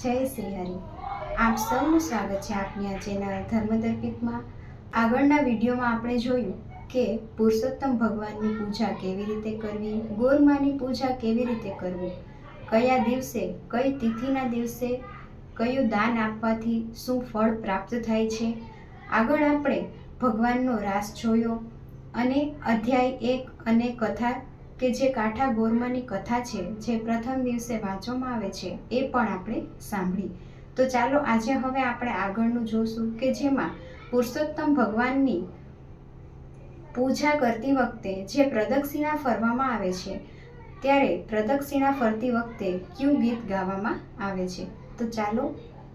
જય શ્રી હરિ. આપ સૌનું સ્વાગત છે આપની આ ચેનલ ધર્મદર્પિતમાં. આગળના વિડીયોમાં આપણે જોયું કે પુરુષોત્તમ ભગવાનની પૂજા કેવી રીતે કરવી, ગોરમાની પૂજા કેવી રીતે કરવું, કયા દિવસે કઈ તિથિના દિવસે કયું દાન આપવાથી શું ફળ પ્રાપ્ત થાય છે. આગળ આપણે ભગવાનનો રાસ જોયો અને અધ્યાય 1 અને કથા કે જે કાંઠા ગોરમાની કથા છે જે પ્રથમ દિવસે વાંચવામાં આવે છે એ પણ આપણે સાંભળી. તો ચાલો આજે હવે આપણે આગળનું જોશું કે જેમાં પુરુષોત્તમ ભગવાનની પૂજા કરતી વખતે જે પ્રદક્ષિણા ફરવામાં આવે છે ત્યારે પ્રદક્ષિણા ફરતી વખતે કયું ગીત ગાવામાં આવે છે. તો ચાલો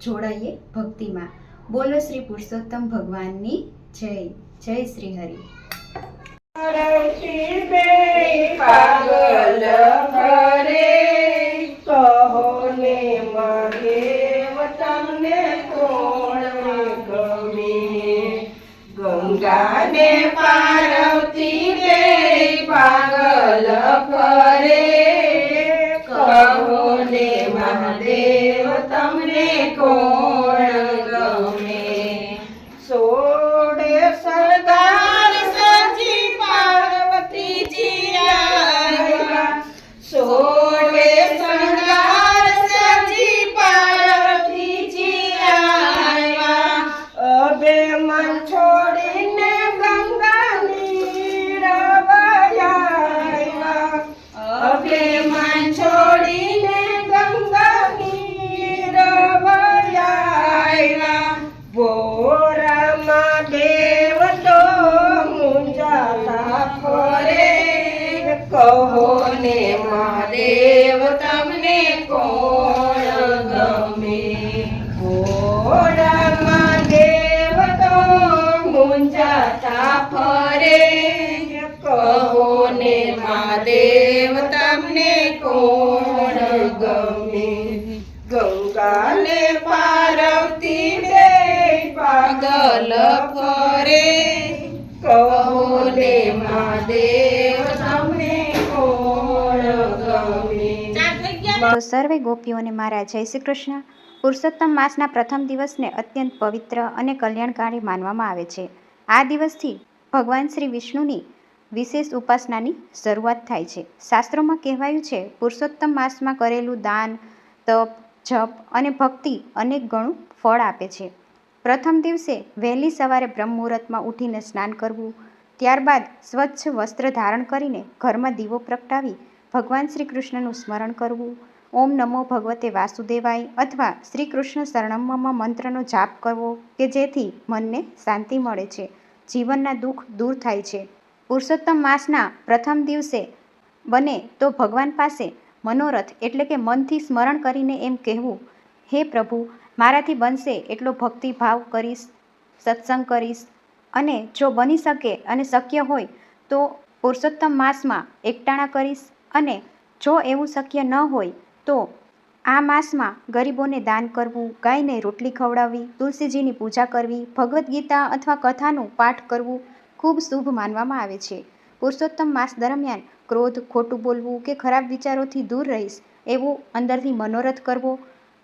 જોડાઈએ ભક્તિમાં. બોલો શ્રી પુરુષોત્તમ ભગવાનની જય. જય શ્રી હરિ. પાગલ કરે કહો ને મહાદેવ તમને કોણ ગમે. ગંગાને પાર્વતી બે પાગલ કરે કહો ને મહાદેવ તમને કોણ ગમે. સોળે સરદાર સજી પાર્વતીજી આવ્યા, સોળે સરદાર સજી પાર્વતીજી આવ્યા. અબે મન છોડીને ગંગાની રવાયા, અબે મન છોડીને ગંગાની રવાયા. ભોરામાં દેવ તો મુંજાતા ફરે કહો ને મહાદેવ તમને કોણ ગમે. ભોરામાં દેવ તો મુંજાતા ફરે કહો ને મહાદેવ તમને કોણ ગમે. ગંગાને પાર્વતી બે પાગલ ફરે કહો ને મહાદેવ તમને કોણ ગમે. તો સર્વે ગોપીઓને મારા જય શ્રી કૃષ્ણ. પુરુષોત્તમ માસના પ્રથમ દિવસને અત્યંત પવિત્ર અને કલ્યાણકારી માનવામાં આવે છે. આ દિવસથી ભગવાન શ્રી વિષ્ણુની વિશેષ ઉપાસનાની શરૂઆત થાય છે. શાસ્ત્રોમાં કહેવાયું છે પુરુષોત્તમ માસમાં કરેલું દાન, તપ, જપ અને ભક્તિ અનેક ગણું ફળ આપે છે. પ્રથમ દિવસે વહેલી સવારે બ્રહ્મ મુહૂર્તમાં ઉઠીને સ્નાન કરવું, ત્યારબાદ સ્વચ્છ વસ્ત્ર ધારણ કરીને ઘરમાં દીવો પ્રગટાવી ભગવાન શ્રી કૃષ્ણનું સ્મરણ કરવું, ઓમ નમો ભગવતે વાસુદેવાય અથવા શ્રી કૃષ્ણ શરણમ મમ મંત્રનો જાપ કરવો કે જેથી મનને શાંતિ મળે છે, જીવનના દુઃખ દૂર થાય છે. પુરુષોત્તમ માસના પ્રથમ દિવસે બને તો ભગવાન પાસે મનોરથ એટલે કે મનથી સ્મરણ કરીને એમ કહેવું, હે પ્રભુ, મારાથી બનશે એટલો ભક્તિભાવ કરીશ, સત્સંગ કરીશ અને જો બની શકે અને શક્ય હોય તો પુરુષોત્તમ માસમાં એકટાણા કરીશ અને જો એવું શક્ય ન હોય તો આ માસમાં ગરીબોને દાન કરવું, ગાયને રોટલી ખવડાવવી, તુલસીજીની પૂજા કરવી, ભગવદ્ ગીતા અથવા કથાનું પાઠ કરવું ખૂબ શુભ માનવામાં આવે છે. પુરુષોત્તમ માસ દરમિયાન ક્રોધ, ખોટું બોલવું કે ખરાબ વિચારોથી દૂર રહીશ એવું અંદરથી મનોરથ કરવો,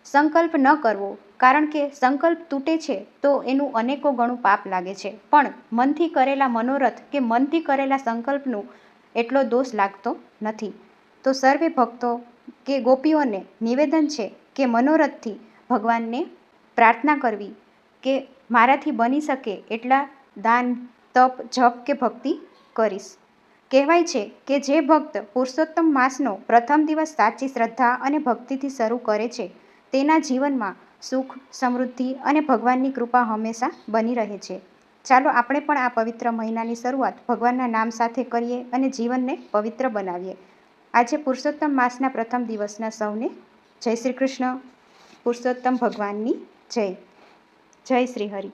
સંકલ્પ ન કરવો, કારણ કે સંકલ્પ તૂટે છે તો એનું અનેકો ગણું પાપ લાગે છે, પણ મનથી કરેલા મનોરથ કે મનથી કરેલા સંકલ્પનું એટલો દોષ લાગતો નથી. તો સર્વે ભક્તો કે ગોપીઓને નિવેદન છે કે મનોરથથી ભગવાનને પ્રાર્થના કરવી કે મારાથી બની શકે એટલા દાન, તપ, જપ કે ભક્તિ કરીશ. કહેવાય છે કે જે ભક્ત પુરુષોત્તમ માસનો પ્રથમ દિવસ સાચી શ્રદ્ધા અને ભક્તિથી શરૂ કરે છે તેના જીવનમાં સુખ, સમૃદ્ધિ અને ભગવાનની કૃપા હંમેશા બની રહે છે. ચાલો આપણે પણ આ પવિત્ર મહિનાની શરૂઆત ભગવાનના નામ સાથે કરીએ અને જીવનને પવિત્ર બનાવીએ. આજે પુરુષોત્તમ માસના પ્રથમ દિવસના સૌને જય શ્રી કૃષ્ણ. પુરુષોત્તમ ભગવાનની જય. જય શ્રી હરિ.